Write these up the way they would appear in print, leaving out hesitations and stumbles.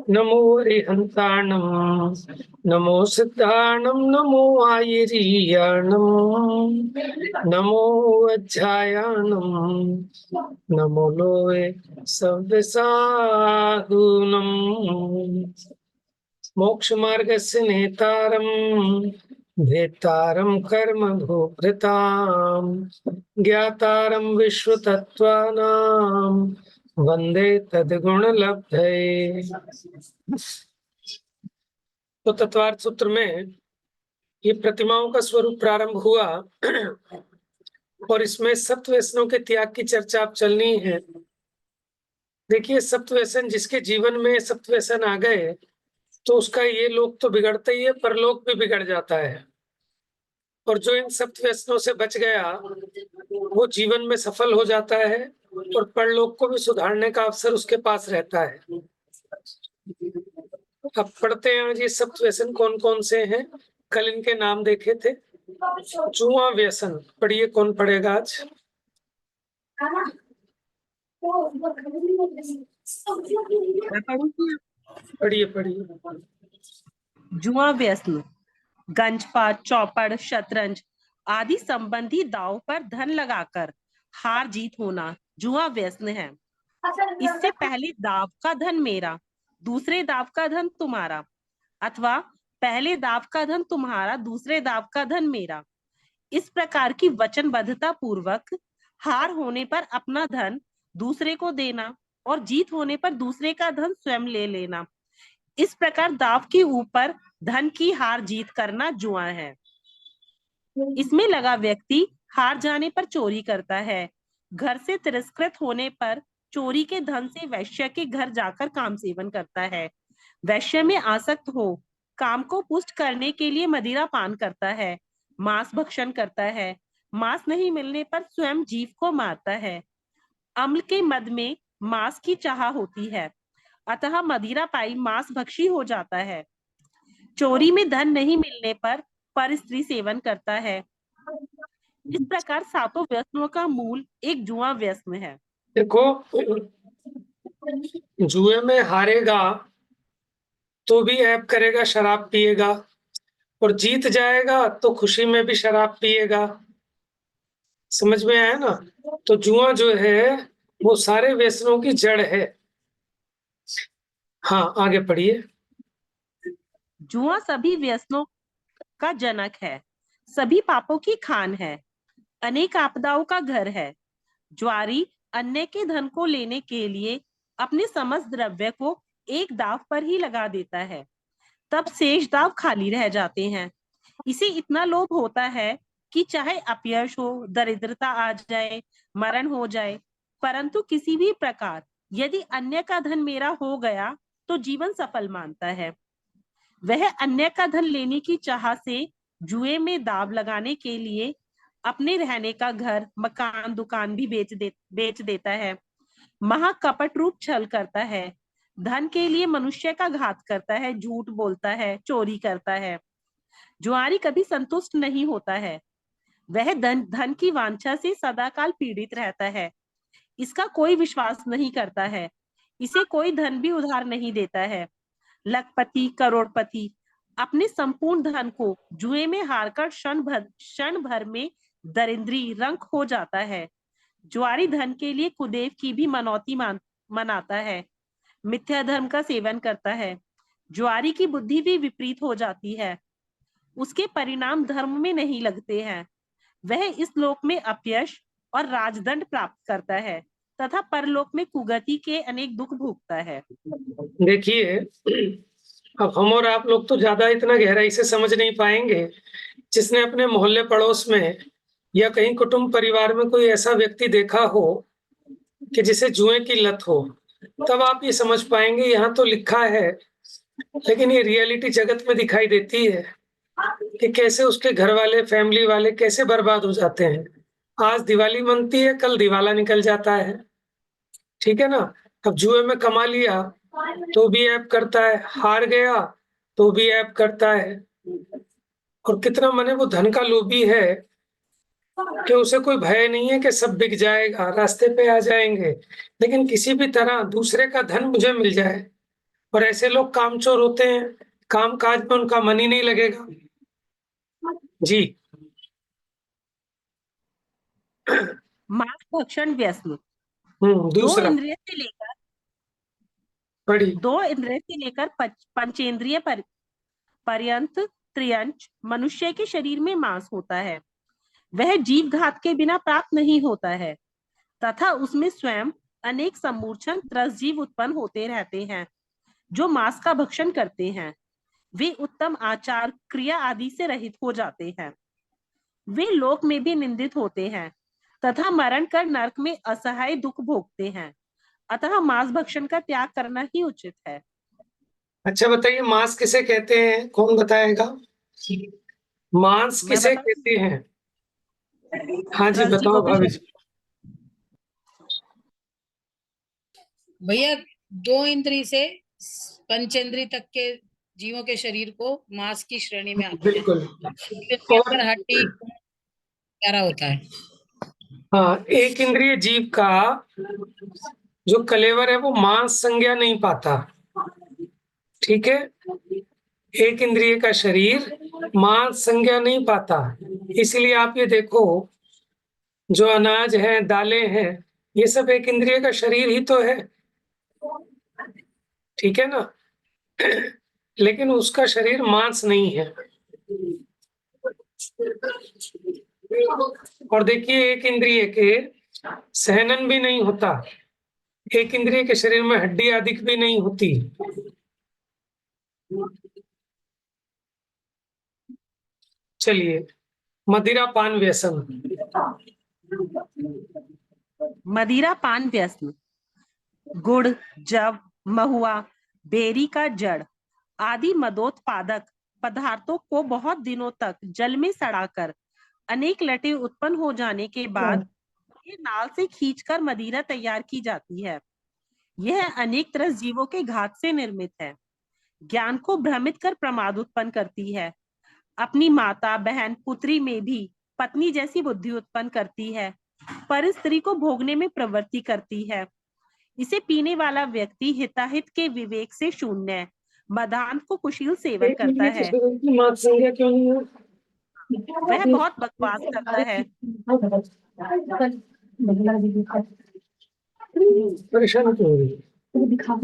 नमो हरिहंताणं नमो सिद्धाणं नमो आयरीयाणं नमो अध्यायाणं नमो लोए सव्यसाधूनं मोक्ष मार्गस्य नेतारं भेत्तारं कर्म भोक्तां ज्ञातारं विश्वतत्त्वानां वंदे तद्गुणलब्धये। तो तत्वार्थ सूत्र में ये प्रतिमाओं का स्वरूप प्रारंभ हुआ और इसमें सप्त व्यसनों के त्याग की चर्चा अब चलनी है। देखिए, सप्त व्यसन जिसके जीवन में सप्त व्यसन आ गए तो उसका ये लोक तो बिगड़ता ही है, परलोक भी बिगड़ जाता है। और जो इन सप्त व्यसनों से बच गया वो जीवन में सफल हो जाता है और परलोक को भी सुधारने का अवसर उसके पास रहता है। अब पढ़ते हैं आज ये सप्त व्यसन कौन कौन से हैं। कल इनके नाम देखे थे। जुआ व्यसन पढ़िए, कौन पढ़ेगा आज? पढ़िए पढ़िए। जुआ व्यसन गंजपात, चौपड़, शतरंज आदि संबंधी दांव पर धन लगाकर हार जीत होना जुआ व्यसन है। इससे पहले दाव का धन मेरा, दूसरे दाव का धन तुम्हारा, अथवा पहले दाव का धन तुम्हारा, दूसरे दाव का धन मेरा, इस प्रकार की वचनबद्धता पूर्वक हार होने पर अपना धन दूसरे को देना और जीत होने पर दूसरे का धन स्वयं ले लेना, इस प्रकार दाव के ऊपर धन की हार जीत करना जुआ है। इसमें लगा व्यक्ति हार जाने पर चोरी करता है, घर से तिरस्कृत होने पर चोरी के धन से वैश्य के घर जाकर काम सेवन करता है, वैश्य में आसक्त हो काम को पुष्ट करने के लिए मदिरा पान करता है, मांस भक्षण करता है, मांस नहीं मिलने पर स्वयं जीव को मारता है, अम्ल के मद में मांस की चाह होती है, अतः मदिरा पाई मांस भक्षी हो जाता है, चोरी में धन नहीं मिलने पर स्त्री सेवन करता है। इस प्रकार सातों व्यसनों का मूल एक जुआ व्यसन है। देखो, जुए में हारेगा तो भी ऐब करेगा, शराब पिएगा, और जीत जाएगा तो खुशी में भी शराब पिएगा। समझ में आया ना? तो जुआ जो है वो सारे व्यसनों की जड़ है। हाँ, आगे पढ़िए। जुआ सभी व्यसनों का जनक है, सभी पापों की खान है, अनेक आपदाओं का घर है। जुआरी अन्य के धन को लेने के लिए अपने समस्त द्रव्य को एक दाव पर ही लगा देता है, तब शेष दाव खाली रह जाते हैं। इसे इतना लोभ होता है कि चाहे अपयश हो, दरिद्रता आ जाए, मरण हो जाए, परंतु किसी भी प्रकार यदि अन्य का धन मेरा हो गया तो जीवन सफल मानता है। वह अन्य का धन लेने की चाह से जुए में दाव लगाने के लिए अपने रहने का घर, मकान, दुकान भी बेच देता है, महाकपट रूप छल करता है, धन के लिए मनुष्य का घात करता है, झूठ बोलता है, चोरी करता है। जुआरी कभी संतुष्ट नहीं होता है, वह धन की वांछा से सदाकाल पीड़ित रहता है, इसका कोई विश्वास नहीं करता है, इसे कोई धन भी उधार नहीं देता है। लखपति, करोड़पति अपने संपूर्ण धन को जुए में हारकर क्षण भर में दरिद्री रंक हो जाता है। जुआरी धन के लिए कुदेव की भी मनौती मनाता है, मिथ्या धर्म का सेवन करता है। जुआरी की बुद्धि भी विपरीत हो जाती है, उसके परिणाम धर्म में नहीं लगते हैं, वह इस लोक में अपयश और राजदंड प्राप्त करता है तथा परलोक में कुगति के अनेक दुख भोगता है। देखिए, अब हम और आप लोग तो ज्यादा इतना गहराई से समझ नहीं पाएंगे। जिसने अपने मोहल्ले पड़ोस में या कहीं कुटुंब परिवार में कोई ऐसा व्यक्ति देखा हो कि जिसे जुए की लत हो, तब आप ये समझ पाएंगे। यहाँ तो लिखा है, लेकिन ये रियलिटी जगत में दिखाई देती है कि कैसे उसके घर वाले, फैमिली वाले कैसे बर्बाद हो जाते हैं। आज दिवाली मनती है, कल दिवाला निकल जाता है। ठीक है ना? अब जुए में कमा लिया तो भी ऐप करता है, हार गया तो भी ऐप करता है। और कितना माने वो धन का लोभी है कि उसे कोई भय नहीं है कि सब बिक जाएगा, रास्ते पे आ जाएंगे, लेकिन किसी भी तरह दूसरे का धन मुझे मिल जाए। और ऐसे लोग कामचोर होते हैं, काम काज में उनका मन ही नहीं लगेगा। जी। मांस भक्षण व्यसन। दो दूसरा इंद्रिय से लेकर बड़ी दो इंद्रिय से लेकर पंचेंद्रिय पर्यंत त्रियंच मनुष्य के शरीर में मांस होता है। वह जीव घात के बिना प्राप्त नहीं होता है तथा उसमें स्वयं अनेक समूर्छन त्रस जीव उत्पन्न होते रहते हैं जो मांस का भक्षण करते हैं। वे उत्तम आचार क्रिया आदि से रहित हो जाते हैं। वे लोक में भी निंदित होते हैं तथा मरण कर नरक में असहाय दुख भोगते हैं। अतः मांस भक्षण का त्याग करना ही उचित है। अच्छा बताइए, मांस किसे कहते हैं? कौन बताएगा? मांस मैं किसे बता कहते हैं? हाँ जी, त्रस बताओ जीवों के भाभी जी। भैया, दो इंद्री से पंचेंद्री तक के जीवों के शरीर को मांस की श्रेणी में आते हैं। बिल्कुल। उसके और अंदर हड्डी प्यारा होता है। हाँ, एक इंद्रिय जीव का जो कलेवर है वो मांस संज्ञा नहीं पाता। ठीक है, एक इंद्रिय का शरीर मांस संज्ञा नहीं पाता। इसलिए आप ये देखो, जो अनाज है, दालें हैं, ये सब एक इंद्रिय का शरीर ही तो है। ठीक है ना? लेकिन उसका शरीर मांस नहीं है। और देखिए, एक इंद्रिय के सहनन भी नहीं होता, एक इंद्रिय के शरीर में हड्डी आदि भी नहीं होती। चलिए, मदिरा पान व्यसन। मदिरा पान व्यसन। गुड़, जव, महुआ, बेरी का जड़ आदि मदोत्पादक पदार्थों को बहुत दिनों तक जल में सड़ाकर अनेक लटे उत्पन्न हो जाने के बाद ये नाल से खींचकर मदिरा तैयार की जाती है। यह अनेक तरह जीवों के घात से निर्मित है। ज्ञान को भ्रमित कर प्रमाद उत्पन्न करती है। अपनी माता, बहन, पुत्री में भी पत्नी जैसी बुद्धि उत्पन्न करती है। पर स्त्री को भोगने में प्रवृत्ति करती है। इसे पीने वाला व्यक्ति हिताहित के विवेक से शून्य मदान को कुशील सेवन एक करता इंद्रिय के है। शरीर की मांस संज्ञा क्यों नहीं है? वह बहुत बकवास करता है। परेशान क्यों हो रही है? दिखाओ।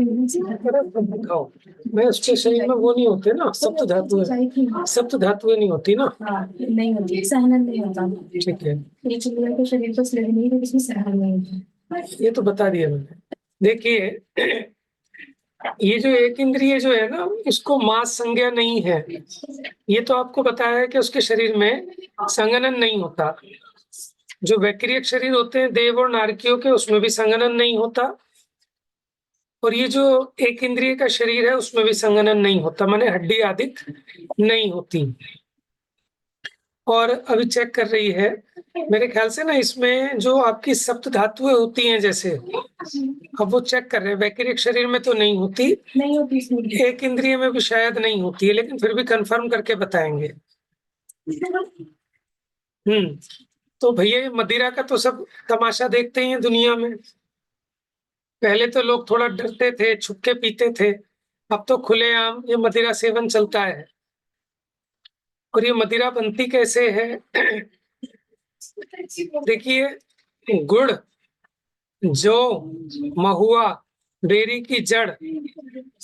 मैं उसके शरीर में वो नहीं होते ना, सप्त धातुएं, सप्त धातुएं नहीं होती ना। नहीं होती, सहनन नहीं होता। ठीक है, नीचे लेयर के शरीर को स्लेव नहीं है, इसमें सहनन नहीं होता। ये तो बता दिया मैंने। देखिए, ये जो एक इंद्रिय जो है ना, इसको मांस संज्ञा नहीं है। ये तो आपको बताया है कि उसके शरीर में संगनन नहीं होता। जो वैक्रियक शरीर होते हैं देव और नारकियों के, उसमें भी संगनन नहीं होता। और ये जो एक इंद्रिय का शरीर है उसमें भी संगनन नहीं होता, माने हड्डी आदि नहीं होती। और अभी चेक कर रही है, मेरे ख्याल से ना इसमें जो आपकी सप्त धातुएं होती हैं, जैसे अब वो चेक कर रहे हैं, वैक्रिक शरीर में तो नहीं होती, नहीं होती इसमें। एक इंद्रिय में भी शायद नहीं होती है, लेकिन फिर भी कंफर्म करके बताएंगे। तो भैया, ये मदिरा का तो सब तमाशा देखते ही हैं दुनिया में। पहले तो लोग थोड़ा डरते थे, छुप के पीते थे, अब तो खुलेआम ये मदिरा सेवन चलता है। और ये मदिरा बनती कैसे है? देखिए, गुड़, जौ, महुआ, बेरी की जड़,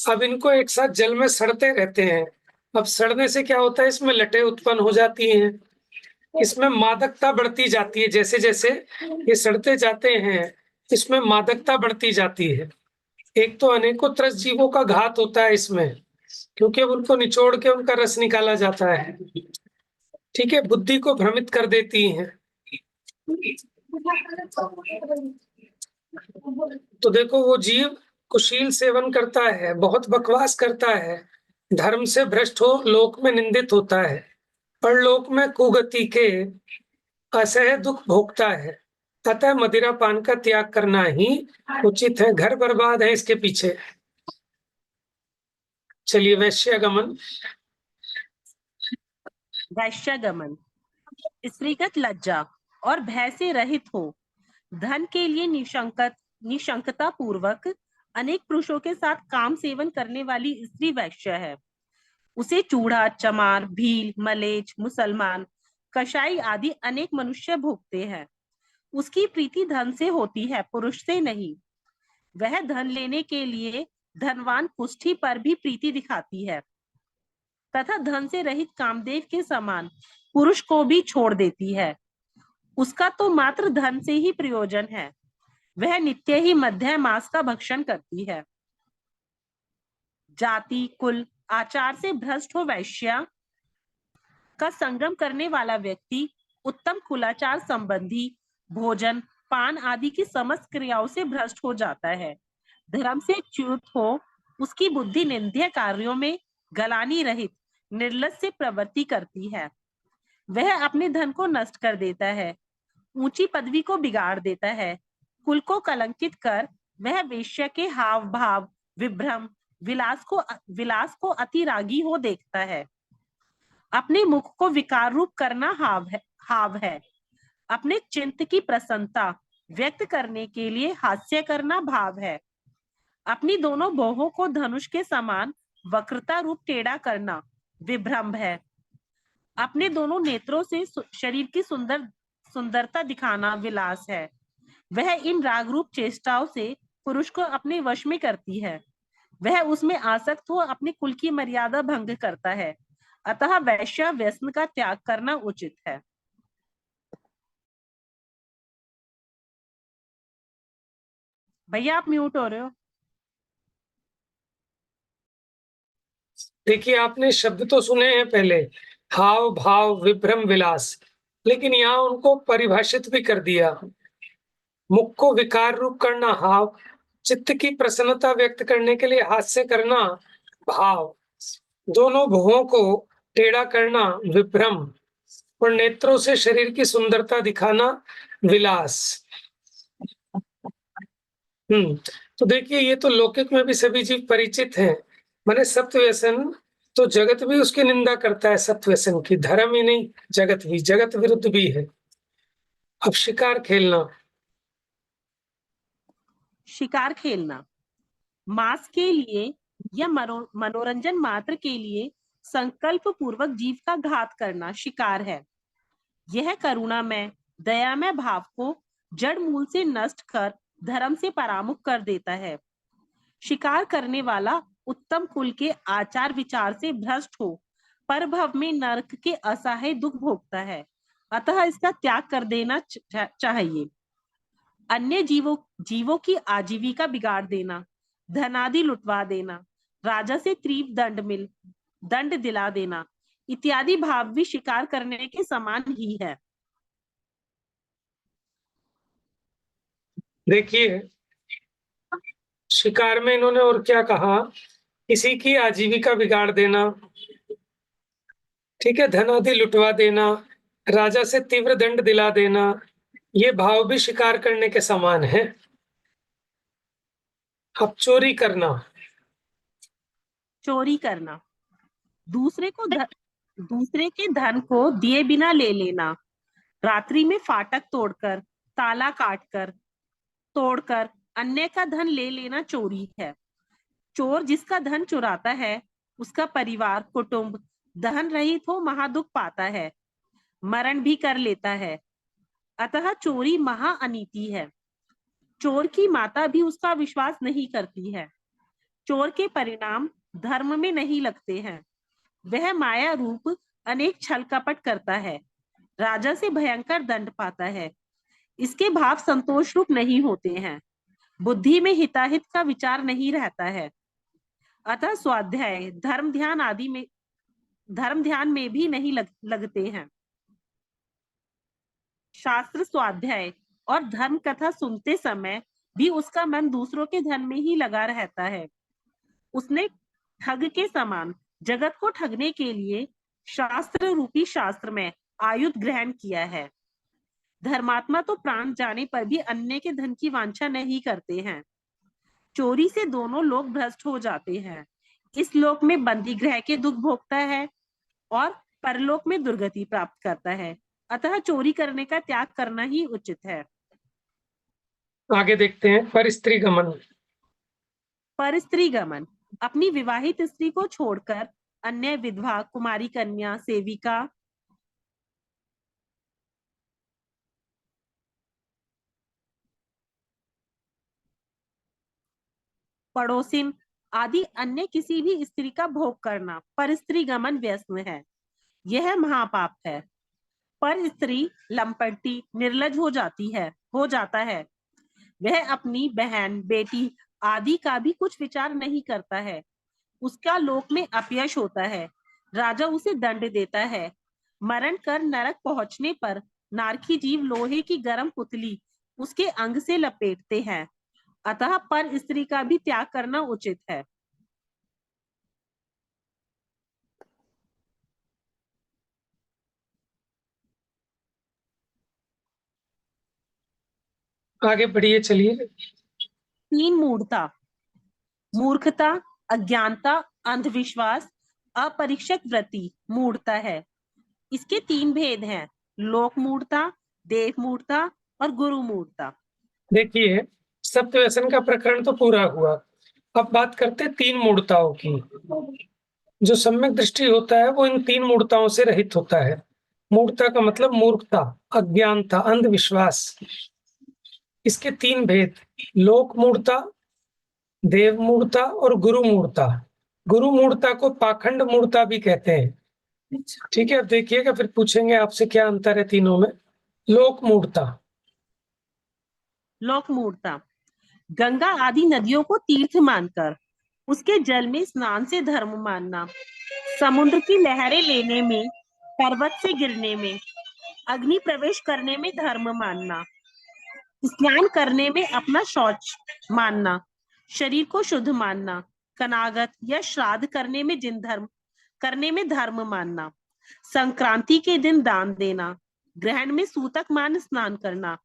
अब इनको एक साथ जल में सड़ते रहते हैं। अब सड़ने से क्या होता है, इसमें लटें उत्पन्न हो जाती हैं, इसमें मादकता बढ़ती जाती है। जैसे जैसे ये सड़ते जाते हैं, इसमें मादकता बढ़ती जाती है। एक तो अनेकों त्रस्त जीवों का घात होता है इसमें, क्योंकि अब उनको निचोड़ के उनका रस निकाला जाता है। ठीक है, बुद्धि को भ्रमित कर देती हैं। तो देखो, वो जीव कुशील सेवन करता है, बहुत बकवास करता है, धर्म से भ्रष्ट हो लोक में निंदित होता है, परलोक में कुगति के असह्य दुख भोगता है। अतः मदिरा पान का त्याग करना ही उचित है। घर बर्बाद है इसके पीछे। चलिए, वैश्यागमन। वैश्यागमन, स्त्रीगत लज्जा और भय से रहित हो, धन के लिए निशंकता पूर्वक अनेक पुरुषों के साथ काम सेवन करने वाली स्त्री वैश्य है। उसे चूड़ा, चमार, भील, मलेच, मुसलमान, कशाई आदि अनेक मनुष्य भोगते हैं। उसकी प्रीति धन से होती है, पुरुष से नहीं। वह धन लेने के लिए धनवान कुष्ठी पर भी प्रीति दिखाती है तथा धन से रहित कामदेव के समान पुरुष को भी छोड़ देती है। उसका तो मात्र धन से ही प्रयोजन है। वह नित्य ही मध्य मास का भक्षण करती है। जाति, कुल, आचार से भ्रष्ट हो वैश्या का संगम करने वाला व्यक्ति उत्तम कुलाचार संबंधी भोजन, पान आदि की समस्त क्रियाओं से भ्रष्ट हो जाता है। धर्म से च्युत हो उसकी बुद्धि निंद्य कार्यों में गलानी रहित निर्लज से प्रवृत्ति करती है। वह अपने धन को नष्ट कर देता है, ऊंची पदवी को बिगाड़ देता है, कुल को कलंकित कर वह वेश्या के हाव भाव, विभ्रम, विलास को अतिरागी हो देखता है। अपने मुख को विकार रूप करना हाव है। अपने चिंत की प्रसन्नता व्यक्त करने के लिए हास्य करना भाव है। अपनी दोनों बाहों को धनुष के समान वक्रता रूप टेढ़ा करना विभ्रम है। अपने दोनों नेत्रों से शरीर की सुंदरता दिखाना विलास है। वह इन राग रूप चेष्टाओं से पुरुष को अपने वश में करती है। वह उसमें आसक्त हो अपने कुल की मर्यादा भंग करता है। अतः वैश्या व्यसन का त्याग करना उचित है। भैया आप म्यूट हो रहे हो। देखिए, आपने शब्द तो सुने हैं पहले, हाव भाव, विभ्रम, विलास, लेकिन यहाँ उनको परिभाषित भी कर दिया। मुख को विकार रूप करना हाव, चित्त की प्रसन्नता व्यक्त करने के लिए हास्य करना भाव, दोनों भुवों को टेढ़ा करना विभ्रम और नेत्रों से शरीर की सुंदरता दिखाना विलास। तो देखिए, ये तो लौकिक में भी सभी जीव परिचित हैं। माने सत्व व्यसन तो जगत भी उसकी निंदा करता है, सत्व व्यसन की। धर्म ही नहीं, जगत भी, जगत विरुद्ध भी है। अब शिकार खेलना। शिकार खेलना मांस के लिए या मनोरंजन मात्र के लिए संकल्प पूर्वक जीव का घात करना शिकार है। यह करुणामय, दयामय भाव को जड़ मूल से नष्ट कर धर्म से परामुख कर देता है। शिकार करने वाला उत्तम कुल के आचार विचार से भ्रष्ट हो परभव में नरक के असहाय दुख भोगता है। अतः इसका त्याग कर देना चाहिए। अन्य जीवों की आजीविका बिगाड़ देना, धनादि लुटवा देना, राजा से तीव्र दंड दिला देना इत्यादि भाव भी शिकार करने के समान ही है। देखिए, शिकार में इन्होंने और क्या कहा, किसी की आजीविका बिगाड़ देना, ठीक है, धन आदि लुटवा देना, राजा से तीव्र दंड दिला देना, ये भाव भी शिकार करने के समान है। अब चोरी करना। चोरी करना दूसरे के धन को दिए बिना ले लेना, रात्रि में फाटक तोड़कर, ताला काटकर, तोड़कर अन्य का धन ले लेना चोरी है। चोर जिसका धन चुराता है उसका परिवार कुटुंब धन रहित हो महादुख पाता है, मरण भी कर लेता है। अतः चोरी महा अनीति है। चोर की माता भी उसका विश्वास नहीं करती है। चोर के परिणाम धर्म में नहीं लगते हैं। वह माया रूप अनेक छल कपट करता है, राजा से भयंकर दंड पाता है। इसके भाव संतोष रूप नहीं होते हैं, बुद्धि में हिताहित का विचार नहीं रहता है। अतः स्वाध्याय, धर्म ध्यान में भी नहीं लगते हैं। शास्त्र स्वाध्याय और धर्म कथा सुनते समय भी उसका मन दूसरों के धन में ही लगा रहता है। उसने ठग के समान जगत को ठगने के लिए शास्त्र रूपी शास्त्र में आयुध ग्रहण किया है। धर्मात्मा तो प्राण जाने पर भी अन्य के धन की वांछा नहीं करते हैं। चोरी से दोनों लोग भ्रष्ट हो जाते हैं। इस लोक में बंदी गृह के दुख भोगता है और परलोक में दुर्गति प्राप्त करता है। अतः चोरी करने का त्याग करना ही उचित है। आगे देखते हैं पर स्त्री गमन। पर स्त्री गमन, अपनी विवाहित स्त्री को छोड़कर अन्य विधवा, कुमारी कन्या, सेविका, पड़ोसिन आदि अन्य किसी भी स्त्री का भोग करना पर स्त्री गमन व्यसन है। यह महापाप है। पर स्त्री लंपटी, निर्लज हो जाता है। वह अपनी बहन, बेटी आदि का भी कुछ विचार नहीं करता है। उसका लोक में अपयश होता है। राजा उसे दंड देता है। मरण कर नरक पहुंचने पर नारकी जीव लोहे की गर्म पुतली उसके अंग से लपेटते हैं। अतः पर स्त्री का भी त्याग करना उचित है। आगे बढ़िए, चलिए। 3 मूढ़ता, मूर्खता, अज्ञानता, अंधविश्वास, अपरीक्षक वृत्ति मूढ़ता है। इसके 3 भेद हैं, लोक मूढ़ता, देव मूढ़ता और गुरु मूढ़ता। देखिए, सत्य व्यसन का प्रकरण तो पूरा हुआ। अब बात करते हैं 3 मूढ़ताओं की। जो सम्यक दृष्टि होता है वो इन 3 मूढ़ताओं से रहित होता है। मूढ़ता का मतलब मूर्खता, अज्ञानता, अंधविश्वास। इसके 3 भेद, लोक मूढ़ता, देव मूढ़ता और गुरु मूढ़ता। गुरु मूढ़ता को पाखंड मूढ़ता भी कहते हैं। ठीक है, अब देखिएगा, फिर पूछेंगे आपसे क्या अंतर है तीनों में। लोक मूढ़ता। लोक मूढ़ता, गंगा आदि नदियों को तीर्थ मानकर उसके जल में स्नान से धर्म मानना, समुद्र की लहरें लेने में, पर्वत से गिरने में, अग्नि प्रवेश करने में धर्म मानना, स्नान करने में अपना शौच मानना, शरीर को शुद्ध मानना, कनागत या श्राद्ध करने में धर्म मानना, संक्रांति के दिन दान देना, ग्रहण में सूतक मान स्नान करना,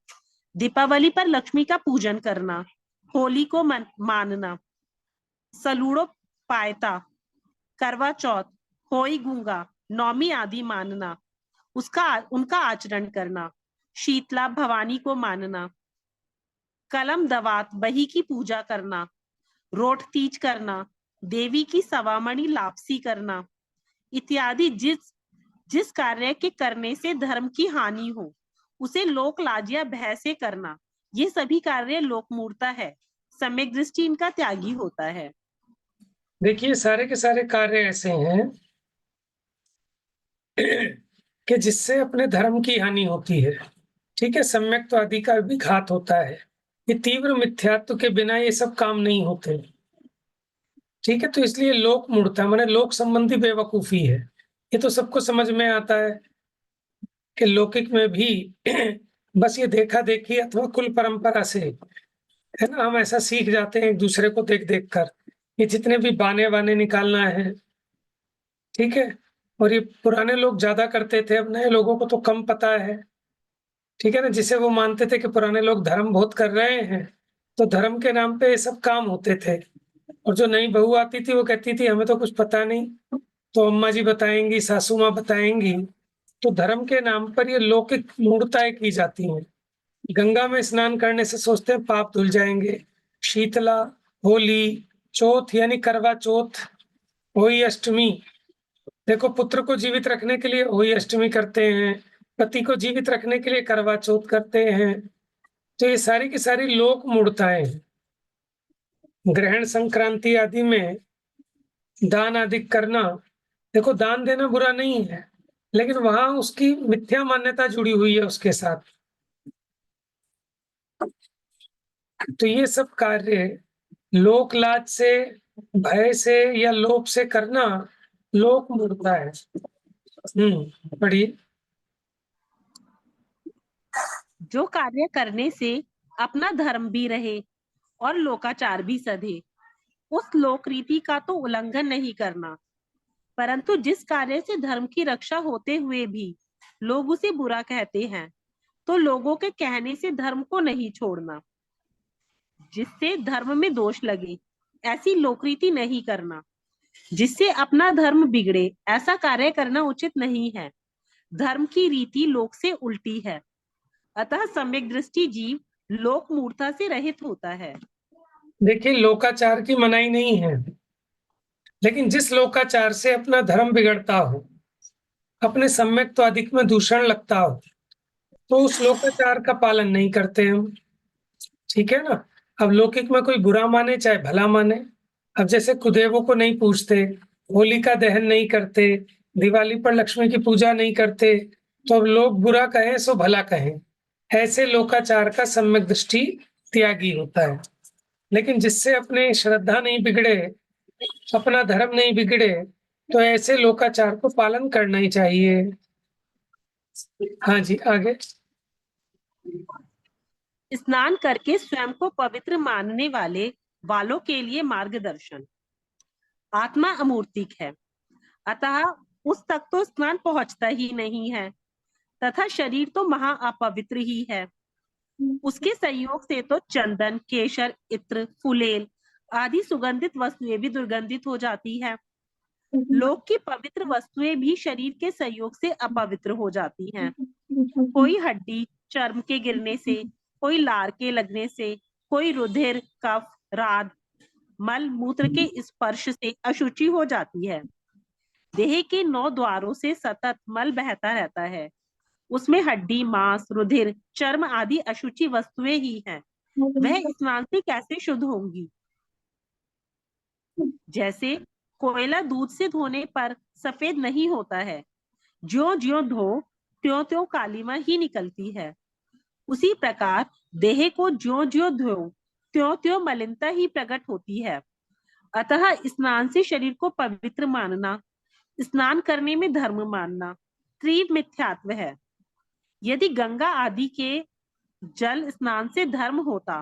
दीपावली पर लक्ष्मी का पूजन करना, होली को मानना, सलूड़ो पायता, करवा चौथ, होई गूंगा, नौमी आदि मानना, उनका आचरण करना, शीतला भवानी को मानना, कलम दवात बही की पूजा करना, रोट तीज करना, देवी की सवामणि लापसी करना इत्यादि जिस कार्य के करने से धर्म की हानि हो उसे लोक लाज या भय से करना, ये सभी कार्य लोक मूढ़ता है। सम्यक दृष्टि इनका त्यागी होता है। देखिए, सारे के सारे कार्य ऐसे हैं कि जिससे अपने धर्म की हानि होती है। ठीक है, सम्यक आदि का भी घात होता है। ये तीव्र मिथ्यात्व के बिना ये सब काम नहीं होते। ठीक है, तो इसलिए लोक मूढ़ता माने लोक संबंधी बेवकूफी है। ये तो सबको समझ में आता है कि लौकिक में भी बस ये देखा देखी अथवा कुल परंपरा से, है ना, हम ऐसा सीख जाते हैं एक दूसरे को देख देख कर। ये जितने भी बाने वाने निकालना है, ठीक है, और ये पुराने लोग ज्यादा करते थे, अब नए लोगों को तो कम पता है। ठीक है ना, जिसे वो मानते थे कि पुराने लोग धर्म बहुत कर रहे हैं, तो धर्म के नाम पे ये सब काम होते थे। और जो नई बहू आती थी वो कहती थी हमें तो कुछ पता नहीं, तो अम्मा जी बताएंगी, सासू माँ बताएंगी। तो धर्म के नाम पर ये लौकिक मूढ़ताएं की जाती हैं। गंगा में स्नान करने से सोचते हैं पाप धुल जाएंगे। शीतला, होली, चौथ यानी करवा चौथ, होली अष्टमी, देखो पुत्र को जीवित रखने के लिए होली अष्टमी करते हैं, पति को जीवित रखने के लिए करवा चौथ करते हैं। तो ये सारी की सारी लोक मूढ़ताएं हैं। ग्रहण संक्रांति आदि में दान आदि करना, देखो दान देना बुरा नहीं है, लेकिन वहां उसकी मिथ्या मान्यता जुड़ी हुई है उसके साथ। तो ये सब कार्य लोक लाज से, भय से या लोभ से करना लोक मूढ़ता है। पढ़िए। जो कार्य करने से अपना धर्म भी रहे और लोकाचार भी सधे, उस लोक रीति का तो उल्लंघन नहीं करना, परंतु जिस कार्य से धर्म की रक्षा होते हुए भी लोग उसे बुरा कहते हैं, तो लोगों के कहने से धर्म को नहीं छोड़ना। जिससे धर्म में दोष लगे ऐसी लोकरीति नहीं करना। जिससे अपना धर्म बिगड़े ऐसा कार्य करना उचित नहीं है। धर्म की रीति लोक से उल्टी है, अतः सम्यक दृष्टि जीव लोक मूर्ता से रहित होता है। देखिए, लोकाचार की मनाही नहीं है, लेकिन जिस लोकाचार से अपना धर्म बिगड़ता हो, अपने सम्यक तो अधिक में दूषण लगता हो, तो उस लोकाचार का पालन नहीं करते हम। ठीक है ना? अब लौकिक में कोई बुरा माने चाहे भला माने, अब जैसे कुदेवों को नहीं पूजते, होलिका दहन नहीं करते, दिवाली पर लक्ष्मी की पूजा नहीं करते, तो अब लोग बुरा कहें सो भला कहें, ऐसे लोकाचार का सम्यक दृष्टि त्यागी होता है। लेकिन जिससे अपने श्रद्धा नहीं बिगड़े, अपना धर्म नहीं बिगड़े, तो ऐसे लोकाचार को पालन करना ही चाहिए। हाँ जी, आगे। स्नान करके स्वयं को पवित्र मानने वालों के लिए मार्गदर्शन। आत्मा अमूर्तिक है, अतः उस तक तो स्नान पहुंचता ही नहीं है, तथा शरीर तो महा अपवित्र ही है। उसके संयोग से तो चंदन, केशर, इत्र, फुलेल आदि सुगंधित वस्तुएं भी दुर्गंधित हो जाती है। लोक की पवित्र वस्तुएं भी शरीर के संयोग से अपवित्र हो जाती हैं। कोई हड्डी चर्म के गिरने से, कोई लार के लगने से, कोई रुधिर, कफ, राद, मल मूत्र के स्पर्श से अशुचि हो जाती है। देह के 9 द्वारों से सतत मल बहता रहता है, उसमें हड्डी, मांस, रुधिर, चर्म आदि अशुचि वस्तुएं ही हैं। वह स्नान से कैसे शुद्ध होंगी? जैसे कोयला दूध से धोने पर सफेद नहीं होता है, ज्यों ज्यों धो त्यों त्यों कालीमा ही निकलती है। उसी प्रकार देह को ज्यों ज्यों धो त्यों त्यों मलिनता ही प्रकट होती है। अतः स्नान से शरीर को पवित्र मानना, स्नान करने में धर्म मानना तीव्र मिथ्यात्व है। यदि गंगा आदि के जल स्नान से धर्म होता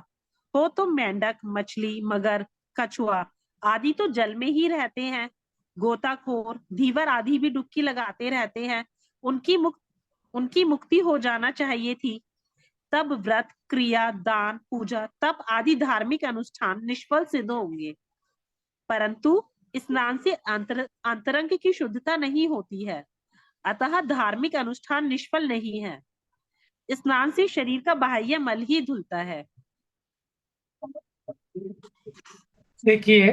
हो तो मेंढक, मछली, मगर, कछुआ आदि तो जल में ही रहते हैं। गोताखोर, धीवर आदि भी डुबकी लगाते रहते हैं, उनकी मुक्ति हो जाना चाहिए थी। तब व्रत, क्रिया, दान, पूजा, तप आदि धार्मिक अनुष्ठान निष्फल सिद्ध होंगे। परंतु स्नान से अंतरंग की शुद्धता नहीं होती है, अतः धार्मिक अनुष्ठान निष्फल नहीं है। स्नान से शरीर का बाह्य मल ही धुलता है। देखिए,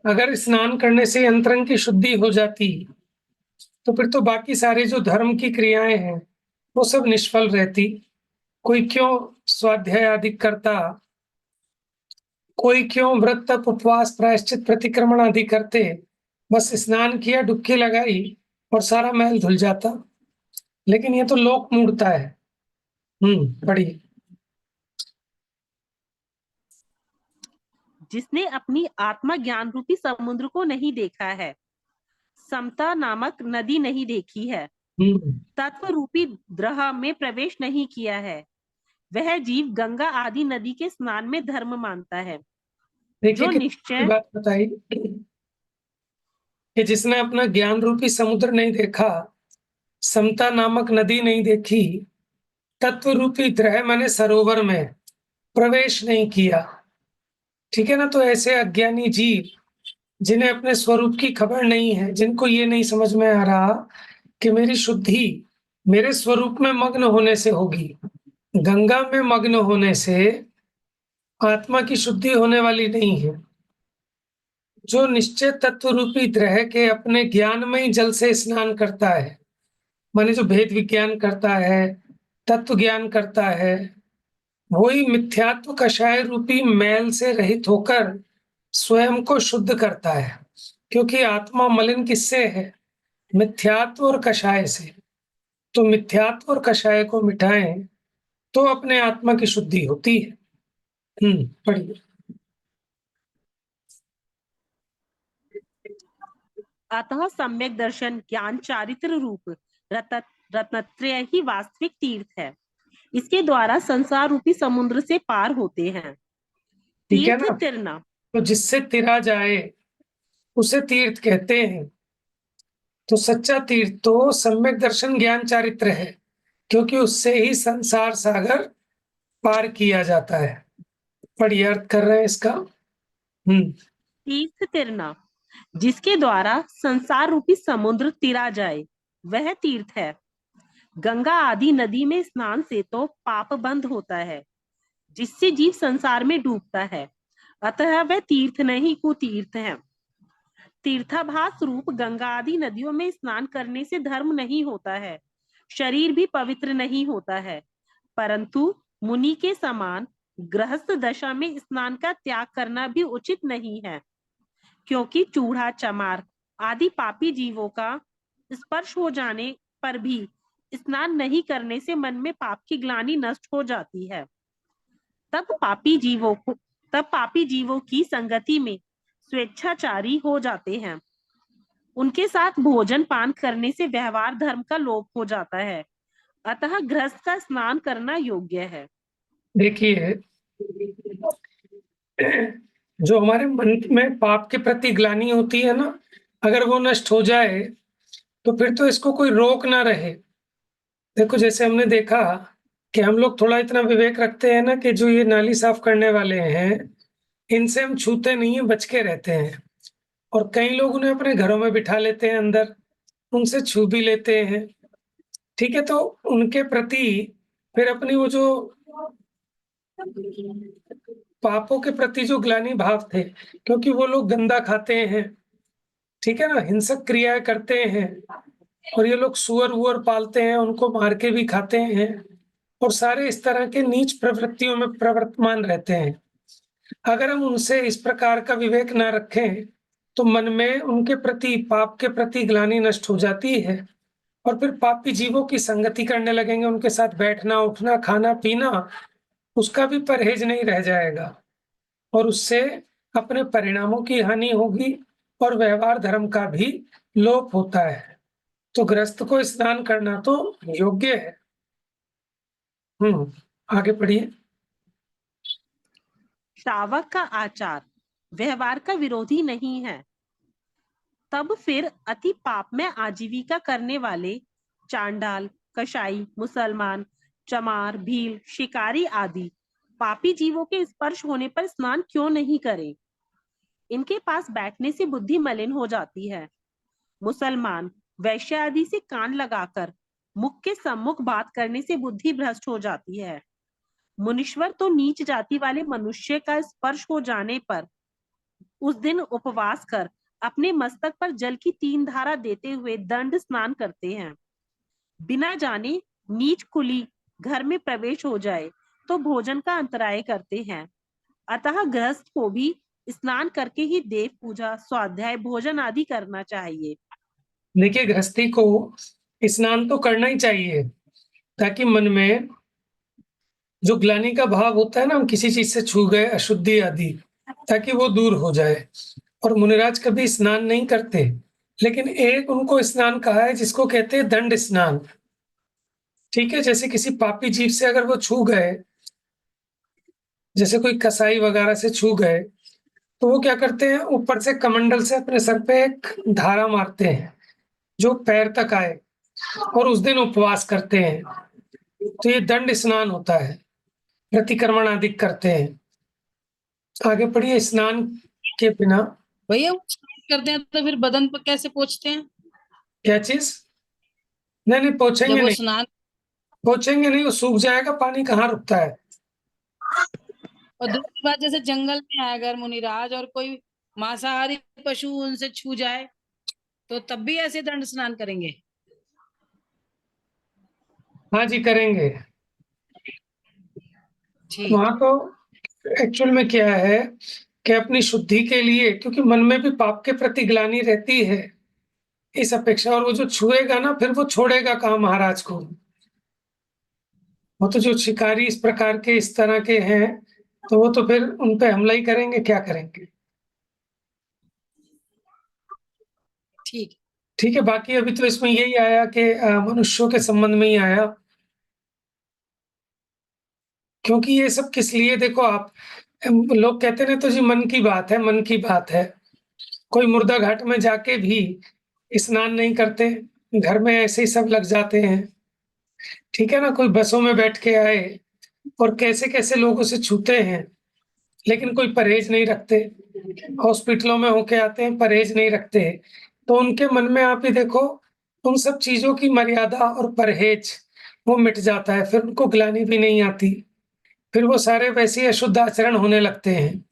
अगर स्नान करने से अंतरंग की शुद्धि हो जाती, तो फिर तो बाकी सारे जो धर्म की क्रियाएं हैं वो सब निष्फल रहती। कोई क्यों स्वाध्याय आदि करता, कोई क्यों व्रत, तप, उपवास, प्रायश्चित, प्रतिक्रमण आदि करते। बस स्नान किया, डुबकी लगाई और सारा मैल धुल जाता। लेकिन ये तो लोक मूढ़ता है। पढ़िए। जिसने अपनी आत्मा ज्ञान रूपी समुद्र को नहीं देखा है, समता नामक नदी नहीं देखी है, तत्व रूपी द्रह में प्रवेश नहीं किया है, वह जीव गंगा आदि नदी के स्नान में धर्म मानता है। देखिए, जो कितनी निश्चय बात बताई कि जिसने अपना ज्ञान रूपी समुद्र नहीं देखा, समता नामक नदी नहीं देखी, तत्व रूपी द्रह माने सरोवर में प्रवेश नहीं किया। ठीक है ना? तो ऐसे अज्ञानी जीव जिन्हें अपने स्वरूप की खबर नहीं है, जिनको ये नहीं समझ में आ रहा कि मेरी शुद्धि मेरे स्वरूप में मग्न होने से होगी, गंगा में मग्न होने से आत्मा की शुद्धि होने वाली नहीं है। जो निश्चय तत्व रूपी ग्रह के अपने ज्ञानमय जल से स्नान करता है, माने जो भेद विज्ञान करता है, तत्व ज्ञान करता है, वही मिथ्यात्व कषाय रूपी मैल से रहित होकर स्वयं को शुद्ध करता है। क्योंकि आत्मा मलिन किससे है? मिथ्यात्व और कषाय से। तो मिथ्यात्व और कषाय को मिटाएं तो अपने आत्मा की शुद्धि होती है। पढ़िए। अतः सम्यक दर्शन, ज्ञान, चारित्र रूप रत्नत्रय ही वास्तविक तीर्थ है। इसके द्वारा संसार रूपी समुद्र से पार होते हैं। ठीक है तीर्थ ना? तिरना, तो जिससे तिरा जाए उसे तीर्थ कहते हैं। तो सच्चा तीर्थ तो सम्यक दर्शन, ज्ञान, चारित्र है, क्योंकि उससे ही संसार सागर पार किया जाता है। पढ़िए, अर्थ कर रहे हैं इसका। तीर्थ तिरना जिसके द्वारा संसार रूपी समुद्र तिरा जाए, वह तीर्थ है। गंगा आदि नदी में स्नान से तो पाप बंद होता है, जिससे जीव संसार में डूबता है, अतः वह तीर्थ नहीं कुतीर्थ है। तीर्थाभास रूप गंगा आदि नदियों में स्नान करने से धर्म नहीं होता है, शरीर भी पवित्र नहीं होता है, परंतु मुनि के समान गृहस्थ दशा में स्नान का त्याग करना भी उचित नहीं है, क्योंकि चूड़ा चमार आदि पापी जीवों का स्पर्श हो जाने पर भी स्नान नहीं करने से मन में पाप की ग्लानि नष्ट हो जाती है। तब पापी जीवों की संगति में स्वेच्छाचारी हो जाते हैं। उनके साथ भोजन पान करने से व्यवहार धर्म का लोप हो जाता है, अतः गृहस्थ का स्नान करना योग्य है। देखिए, जो हमारे मन में पाप के प्रति ग्लानि होती है ना, अगर वो नष्ट हो जाए तो फिर तो इसको कोई रोक ना रहे। देखो, जैसे हमने देखा कि हम लोग थोड़ा इतना विवेक रखते हैं ना कि जो ये नाली साफ करने वाले हैं, इनसे हम छूते नहीं है, बच के रहते हैं। और कई लोग उन्हें अपने घरों में बिठा लेते हैं अंदर, उनसे छू भी लेते हैं। ठीक है, तो उनके प्रति फिर अपनी वो जो पापों के प्रति जो ग्लानि भाव थे, क्योंकि वो लोग गंदा खाते हैं, ठीक है ना, हिंसक क्रियाएं करते हैं, और ये लोग सुअर-वुअर पालते हैं, उनको मार के भी खाते हैं, और सारे इस तरह के नीच प्रवृत्तियों में प्रवर्तमान रहते हैं। अगर हम उनसे इस प्रकार का विवेक ना रखें, तो मन में उनके प्रति, पाप के प्रति ग्लानि नष्ट हो जाती है, और फिर पापी जीवों की संगति करने लगेंगे, उनके साथ बैठना, उठना, खाना-पीना, उसका भी परहेज नहीं रह जाएगा, और उससे अपने परिणामों की हानि होगी और व्यवहार धर्म का भी लोप होता है। तो गृहस्थ को स्नान करना तो योग्य है। आगे पढ़िए। श्रावक का आचार व्यवहार का विरोधी नहीं है, तब फिर अति पाप में आजीविका करने वाले चांडाल, कसाई, मुसलमान, चमार, भील, शिकारी आदि पापी जीवों के स्पर्श होने पर स्नान क्यों नहीं करें? इनके पास बैठने से बुद्धि मलिन हो जाती है। मुसलमान वैश्य आदि से कान लगाकर मुख के सम्मुख बात करने से बुद्धि भ्रष्ट हो जाती है। मुनीश्वर तो नीच जाति वाले मनुष्य का स्पर्श हो जाने पर उस दिन उपवास कर अपने मस्तक पर जल की 3 धारा देते हुए दंड स्नान करते हैं। बिना जाने नीच कुली घर में प्रवेश हो जाए तो भोजन का अंतराय करते हैं। अतः गृहस्थ को भी स्नान करके ही देव पूजा, स्वाध्याय, भोजन आदि करना चाहिए। देखिए, गृहस्थी को स्नान तो करना ही चाहिए, ताकि मन में जो ग्लानि का भाव होता है ना, हम किसी चीज से छू गए, अशुद्धि आदि, ताकि वो दूर हो जाए। और मुनिराज कभी स्नान नहीं करते, लेकिन एक उनको स्नान कहा है जिसको कहते हैं दंड स्नान। ठीक है, जैसे किसी पापी जीव से अगर वो छू गए, जैसे कोई कसाई वगैरह से छू गए, तो वो क्या करते हैं, ऊपर से कमंडल से अपने सर पे एक धारा मारते हैं जो पैर तक आए, और उस दिन उपवास करते हैं। तो ये दंड स्नान होता है, प्रतिक्रमण आदि करते हैं। आगे पढ़िए। स्नान के बिना भैया वो स्नान करते हैं तो फिर बदन पर कैसे पोंछते हैं? क्या चीज? नहीं, जब वो नहीं, स्नान, पोछेंगे नहीं, वो सूख जाएगा, पानी कहाँ रुकता है। और दूसरी बात, जैसे जंगल में है अगर मुनिराज और कोई मांसाहारी पशु उनसे छू जाए तो तब भी ऐसे दंड स्नान करेंगे? हाँ जी, करेंगे। ठीक। वहां तो एक्चुअल में क्या है कि अपनी शुद्धि के लिए, क्योंकि मन में भी पाप के प्रति ग्लानि रहती है इस अपेक्षा, और वो जो छुएगा ना, फिर वो छोड़ेगा कहाँ महाराज को। वो तो जो शिकारी इस प्रकार के, इस तरह के हैं, तो वो तो फिर उन पे हमला ही करेंगे, क्या करेंगे। ठीक। ठीक है, बाकी अभी तो इसमें यही आया कि मनुष्यों के संबंध में ही आया, क्योंकि ये सब किस लिए, देखो आप, लोग कहते ना, तो जी मन की बात है, मन की बात है। कोई मुर्दा घाट में जाके भी स्नान नहीं करते, घर में ऐसे ही सब लग जाते हैं। ठीक है ना, कोई बसों में बैठ के आए और कैसे-कैसे लोगों से छूते हैं, लेकिन कोई परहेज नहीं रखते, हॉस्पिटलों में होके आते हैं, परहेज नहीं रखते, तो उनके मन में आप ही देखो, उन सब चीज़ों की मर्यादा और परहेज वो मिट जाता है, फिर उनको ग्लानि भी नहीं आती, फिर वो सारे वैसे ही अशुद्ध आचरण होने लगते हैं।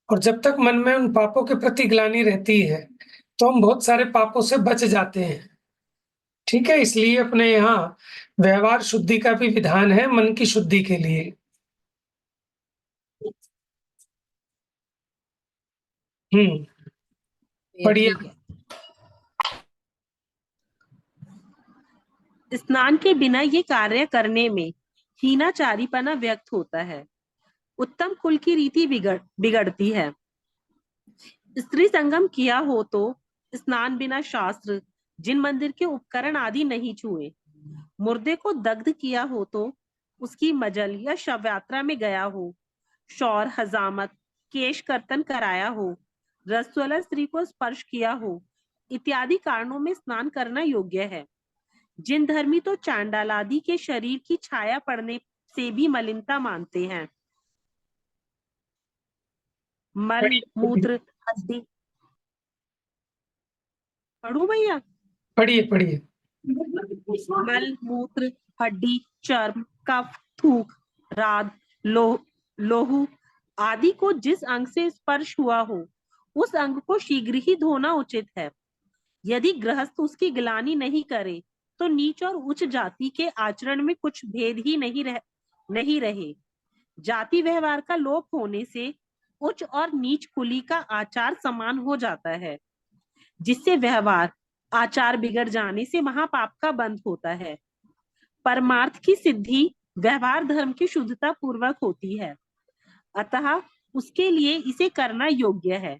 और जब तक मन में उन पापों के प्रति ग्लानि रहती है, तो हम बहुत सारे पापों से बच जाते हैं। ठीक है? इसलिए अपने यहाँ व्यवहार शुद्धि का भी विधान है मन की शुद्धि के लिए। हुँ, बढ़िया। ठीक है। स्नान के बिना ये कार्य करने में हीनाचारीपना व्यक्त होता है। उत्तम कुल की रीति बिगड़ती है। स्त्री संगम किया हो तो स्नान बिना शास्त्र, जिन मंदिर के उपकरण आदि नहीं छुए। मुर्दे को दग्ध किया हो तो उसकी मजल या शव यात्रा में गया हो, शौर हजामत, केश कर्तन कराया हो, रसवाला स्त्री को स्पर्श किया हो, इत्यादि कारणों में स्नान करना योग्य है। जिन धर्मी तो चांडाल आदि के शरीर की छाया पड़ने से भी मलिनता मानते हैं। मल मूत्र हड्डी, पढ़ू भैया? पढ़िए, पढ़िए। मल मूत्र हड्डी, चर्म, कफ, थूक, राद, लोहू आदि को जिस अंग से स्पर्श हुआ हो, उस अंग को शीघ्र ही धोना उचित है। यदि गृहस्थ उसकी गिलानी नहीं करे तो नीच और उच्च जाति के आचरण में कुछ भेद ही नहीं रहे। जाति व्यवहार का लोप होने से उच्च और नीच कुली का आचार समान हो जाता है, जिससे व्यवहार आचार बिगड़ जाने से महापाप का बंध होता है। परमार्थ की सिद्धि व्यवहार धर्म की शुद्धता पूर्वक होती है, अतः उसके लिए इसे करना योग्य है।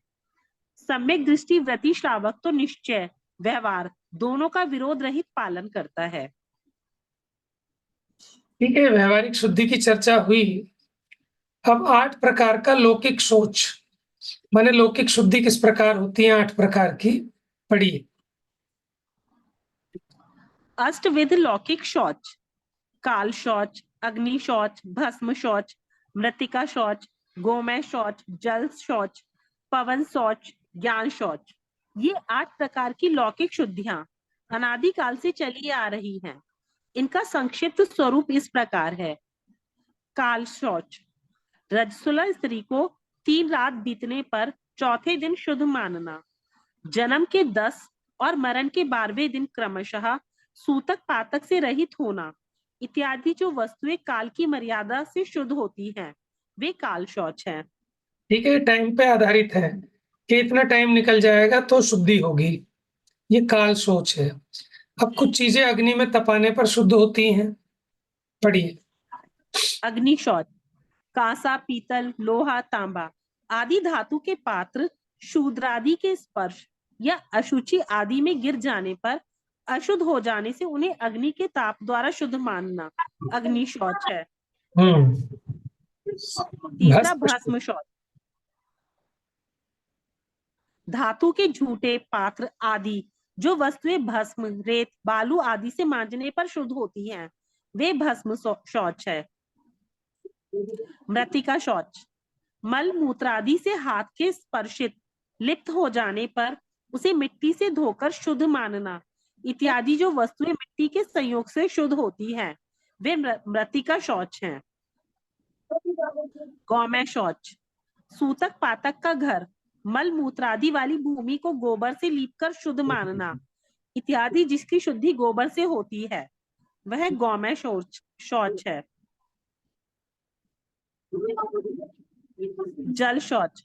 सम्यक दृष्टि व्रति श्रावक तो निश्चय व्यवहार दोनों का विरोध रहित पालन करता है। ठीक है, व्यावहारिक शुद्धि की चर्चा हुई। अब 8 प्रकार का लौकिक शौच, माने लौकिक शुद्धि किस प्रकार होती है, 8 प्रकार की, पढ़िए। अष्टविध लौकिक शौच: काल शौच, अग्नि शौच, भस्म शौच, मृतिका शौच, गोमय शौच, जल शौच, पवन शौच, ज्ञान शौच। ये 8 प्रकार की लौकिक शुद्धियां अनादिकाल से चली आ रही हैं। इनका संक्षिप्त स्वरूप इस प्रकार है। काल शौच: रजस्वला स्त्री को 3 रात बीतने पर चौथे दिन शुद्ध मानना। जन्म के 10 और मरण के 12वें दिन क्रमशः सूतक पातक से रहित होना इत्यादि जो वस्तुएं काल की मर्यादा से शुद्ध होती हैं, वे काल शौच हैं। ठीक है, टाइम पे आधारित है कि इतना टाइम निकल जाएगा तो शुद्धि होगी, ये काल शौच है। अब कुछ चीजें अग्नि में तपाने पर शुद्ध होती हैं, पढ़िए। अग्नि शौच: कांसा, पीतल, लोहा, तांबा आदि धातु के पात्र शूद्रादि के स्पर्श या अशुचि आदि में गिर जाने पर अशुद्ध हो जाने से उन्हें अग्नि के ताप द्वारा शुद्ध मानना अग्नि शौच है। तीसरा भस्म शौच: धातु के झूठे पात्र आदि जो वस्तुएं भस्म, रेत, बालू आदि से मांजने पर शुद्ध होती हैं, वे भस्म शौच है। मृतिका शौच: मल मूत्र आदि से हाथ के स्पर्शित लिप्त हो जाने पर उसे मिट्टी से धोकर शुद्ध मानना इत्यादि जो वस्तुएं मिट्टी के संयोग से शुद्ध होती हैं, वे मृतिका शौच हैं। गौमय शौच: सूतक पातक का घर, मल मूत्र आदि वाली भूमि को गोबर से लीपकर शुद्ध मानना इत्यादि जिसकी शुद्धि गोबर से होती है, वह गौमय शौच है। जल शौच: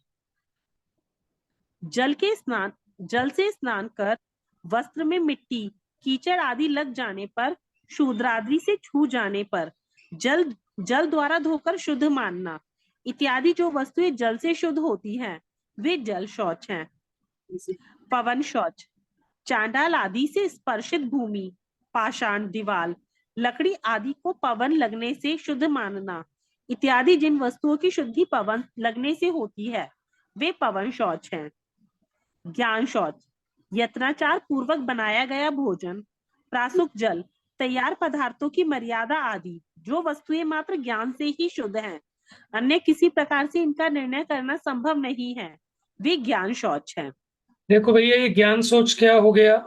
जल से स्नान कर वस्त्र में मिट्टी, कीचड़ आदि लग जाने पर, शूद्रादि से छू जाने पर जल द्वारा धोकर शुद्ध मानना इत्यादि जो वस्तुएं जल से शुद्ध होती हैं, वे जल शौच हैं। पवन शौच: चांडाल आदि से स्पर्शित भूमि, पाषाण, दीवाल, लकड़ी आदि को पवन लगने से शुद्ध मानना इत्यादि जिन वस्तुओं की शुद्धि पवन लगने से होती है, वे पवन शौच हैं। ज्ञान शौच: यत्नाचार पूर्वक बनाया गया भोजन, प्रासुक जल, तैयार पदार्थों की मर्यादा आदि जो वस्तुएं मात्र ज्ञान से ही शुद्ध हैं, अन्य किसी प्रकार से इनका निर्णय करना संभव नहीं है। वे ज्ञान शौच है। देखो भैया, ये ज्ञान सोच क्या हो गया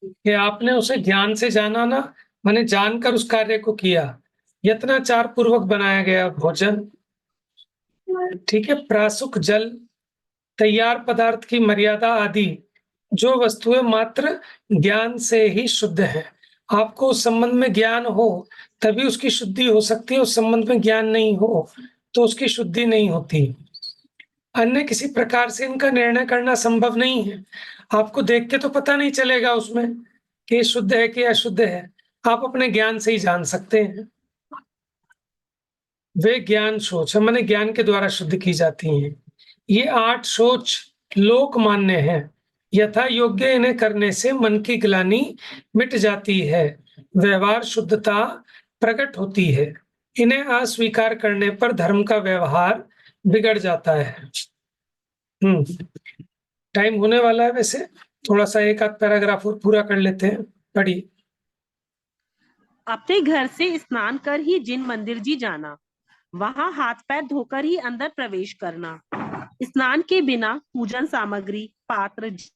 कि आपने उसे ज्ञान से जाना ना, माने जानकर उस कार्य को किया। यत्नाचार पूर्वक बनाया गया भोजन, ठीक है, प्रासुक जल, तैयार पदार्थ की मर्यादा आदि जो वस्तुएं मात्र ज्ञान से ही शुद्ध है। आपको उस संबंध में ज्ञान हो तभी उसकी शुद्धि हो सकती है, उस संबंध में ज्ञान नहीं हो तो उसकी शुद्धि नहीं होती। अन्य किसी प्रकार से इनका निर्णय करना संभव नहीं है। आपको देख के तो पता नहीं चलेगा उसमें कि शुद्ध है कि अशुद्ध है, आप अपने ज्ञान से ही जान सकते हैं। वे ज्ञान सोच है, माने ज्ञान के द्वारा शुद्ध की जाती हैं। ये 8 सोच लोक मान्य है। यथा योग्य इन्हें करने से मन की ग्लानि मिट जाती है, व्यवहार शुद्धता प्रकट होती है। इन्हें अस्वीकार करने पर धर्म का व्यवहार बिगड़ जाता है। टाइम होने वाला है, वैसे थोड़ा सा एक आध पैराग्राफ और पूरा कर लेते हैं। पढ़िए। अपने घर से स्नान कर ही जिन मंदिर जी जाना, वहां हाथ पैर धोकर ही अंदर प्रवेश करना। स्नान के बिना पूजन सामग्री, पात्र,